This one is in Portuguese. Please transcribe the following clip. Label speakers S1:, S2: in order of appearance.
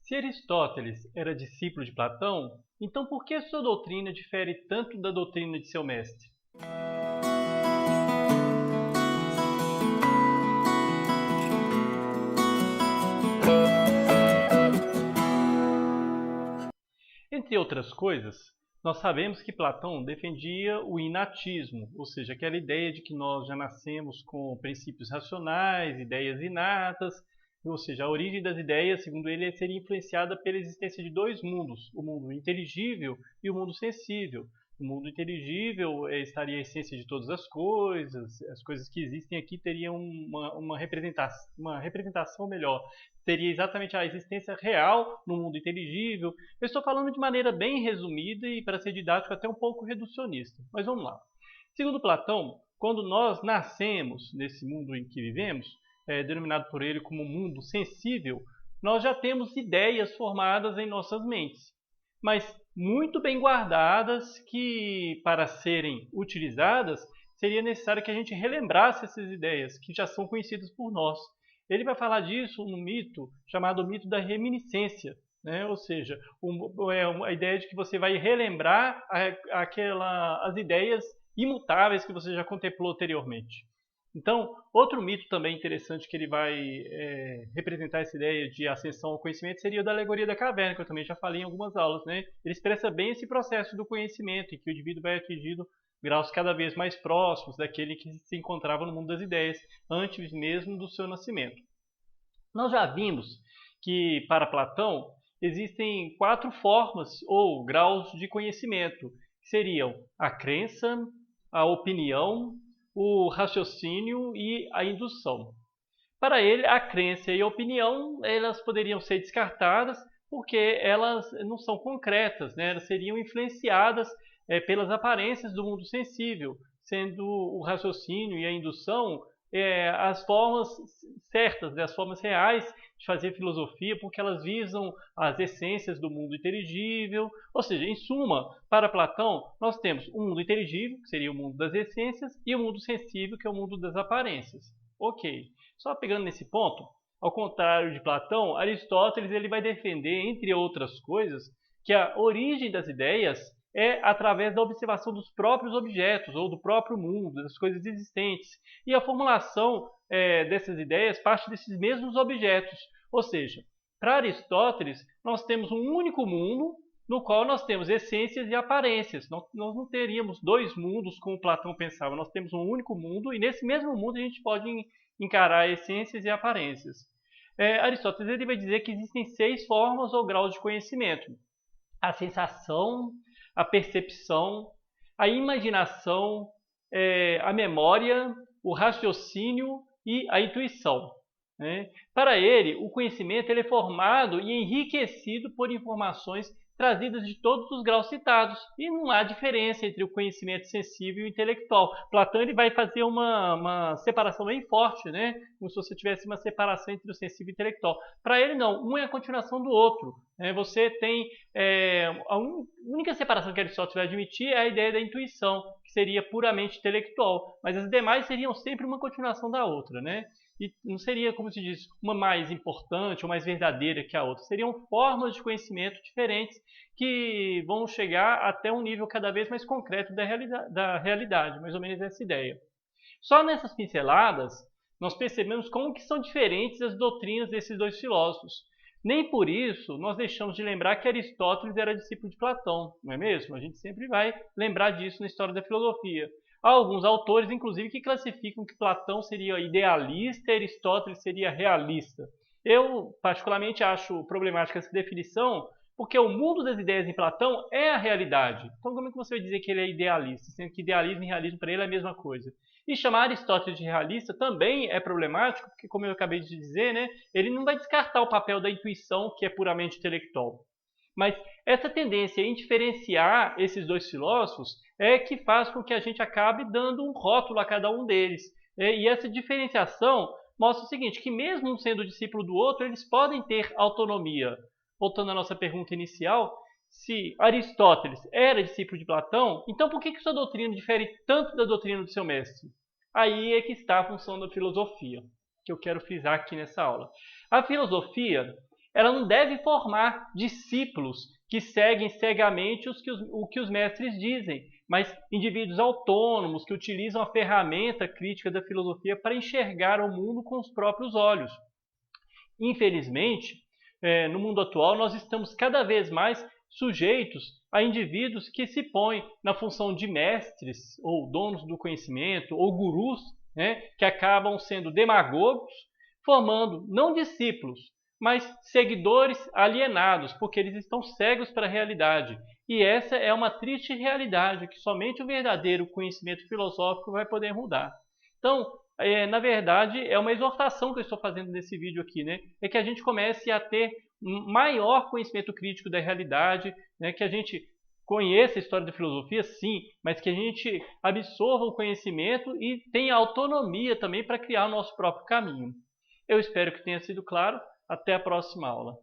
S1: Se Aristóteles era discípulo de Platão, então por que sua doutrina difere tanto da doutrina de seu mestre? Entre outras coisas, nós sabemos que Platão defendia o inatismo, ou seja, aquela ideia de que nós já nascemos com princípios racionais, ideias inatas, ou seja, a origem das ideias, segundo ele, seria influenciada pela existência de dois mundos, o mundo inteligível e o mundo sensível. O mundo inteligível estaria a essência de todas as coisas que existem aqui teriam uma representação melhor, teria exatamente a existência real no mundo inteligível. Eu estou falando de maneira bem resumida e, para ser didático, até um pouco reducionista. Mas vamos lá. Segundo Platão, quando nós nascemos nesse mundo em que vivemos, denominado por ele como mundo sensível, nós já temos ideias formadas em nossas mentes, mas muito bem guardadas que, para serem utilizadas, seria necessário que a gente relembrasse essas ideias, que já são conhecidas por nós. Ele vai falar disso no mito chamado mito da reminiscência, né? Ou seja, a ideia de que você vai relembrar as ideias imutáveis que você já contemplou anteriormente. Então, outro mito também interessante que ele vai representar essa ideia de ascensão ao conhecimento seria o da alegoria da caverna, que eu também já falei em algumas aulas, né? Ele expressa bem esse processo do conhecimento, em que o indivíduo vai atingindo graus cada vez mais próximos daquele que se encontrava no mundo das ideias, antes mesmo do seu nascimento. Nós já vimos que, para Platão, existem 4 formas ou graus de conhecimento, que seriam a crença, a opinião, o raciocínio e a indução. Para ele, a crença e a opinião elas poderiam ser descartadas porque elas não são concretas, né? Elas seriam influenciadas pelas aparências do mundo sensível, sendo o raciocínio e a indução as formas certas, né? As formas reais de fazer filosofia, porque elas visam as essências do mundo inteligível. Ou seja, em suma, para Platão, nós temos o mundo inteligível, que seria o mundo das essências, e o mundo sensível, que é o mundo das aparências. Ok, só pegando nesse ponto, ao contrário de Platão, Aristóteles ele vai defender, entre outras coisas, que a origem das ideias é através da observação dos próprios objetos, ou do próprio mundo, das coisas existentes. E a formulação dessas ideias parte desses mesmos objetos. Ou seja, para Aristóteles, nós temos um único mundo, no qual nós temos essências e aparências. Nós não teríamos dois mundos, como Platão pensava. Nós temos um único mundo, e nesse mesmo mundo a gente pode encarar essências e aparências. Aristóteles ele vai dizer que existem 6 formas ou graus de conhecimento. A sensação, a percepção, a imaginação, a memória, o raciocínio e a intuição. Né? Para ele, o conhecimento ele é formado e enriquecido por informações trazidas de todos os graus citados. E não há diferença entre o conhecimento sensível e o intelectual. Platão ele vai fazer uma separação bem forte, né? Como se você tivesse uma separação entre o sensível e o intelectual. Para ele, não. Um é a continuação do outro. Você tem a única separação que Aristóteles vai admitir é a ideia da intuição, que seria puramente intelectual. Mas as demais seriam sempre uma continuação da outra, né? E não seria, como se diz, uma mais importante ou mais verdadeira que a outra. Seriam formas de conhecimento diferentes que vão chegar até um nível cada vez mais concreto da realidade, mais ou menos essa ideia. Só nessas pinceladas, nós percebemos como que são diferentes as doutrinas desses dois filósofos. Nem por isso nós deixamos de lembrar que Aristóteles era discípulo de Platão, não é mesmo? A gente sempre vai lembrar disso na história da filosofia. Há alguns autores, inclusive, que classificam que Platão seria idealista e Aristóteles seria realista. Eu, particularmente, acho problemática essa definição, porque o mundo das ideias em Platão é a realidade. Então, como é que você vai dizer que ele é idealista, sendo que idealismo e realismo para ele é a mesma coisa? E chamar Aristóteles de realista também é problemático, porque, como eu acabei de dizer, né, ele não vai descartar o papel da intuição, que é puramente intelectual. Mas essa tendência em diferenciar esses dois filósofos é que faz com que a gente acabe dando um rótulo a cada um deles. E essa diferenciação mostra o seguinte, que mesmo um sendo discípulo do outro, eles podem ter autonomia. Voltando à nossa pergunta inicial, se Aristóteles era discípulo de Platão, então por que sua doutrina difere tanto da doutrina do seu mestre? Aí é que está a função da filosofia, que eu quero frisar aqui nessa aula. A filosofia ela não deve formar discípulos que seguem cegamente o que os mestres dizem, mas indivíduos autônomos que utilizam a ferramenta crítica da filosofia para enxergar o mundo com os próprios olhos. Infelizmente, no mundo atual, nós estamos cada vez mais sujeitos a indivíduos que se põem na função de mestres ou donos do conhecimento ou gurus, né, que acabam sendo demagogos, formando não discípulos, mas seguidores alienados, porque eles estão cegos para a realidade. E essa é uma triste realidade que somente o verdadeiro conhecimento filosófico vai poder mudar. Então, na verdade, é uma exortação que eu estou fazendo nesse vídeo aqui, né? É que a gente comece a ter maior conhecimento crítico da realidade, né? Que a gente conheça a história da filosofia, sim, mas que a gente absorva o conhecimento e tenha autonomia também para criar o nosso próprio caminho. Eu espero que tenha sido claro. Até a próxima aula.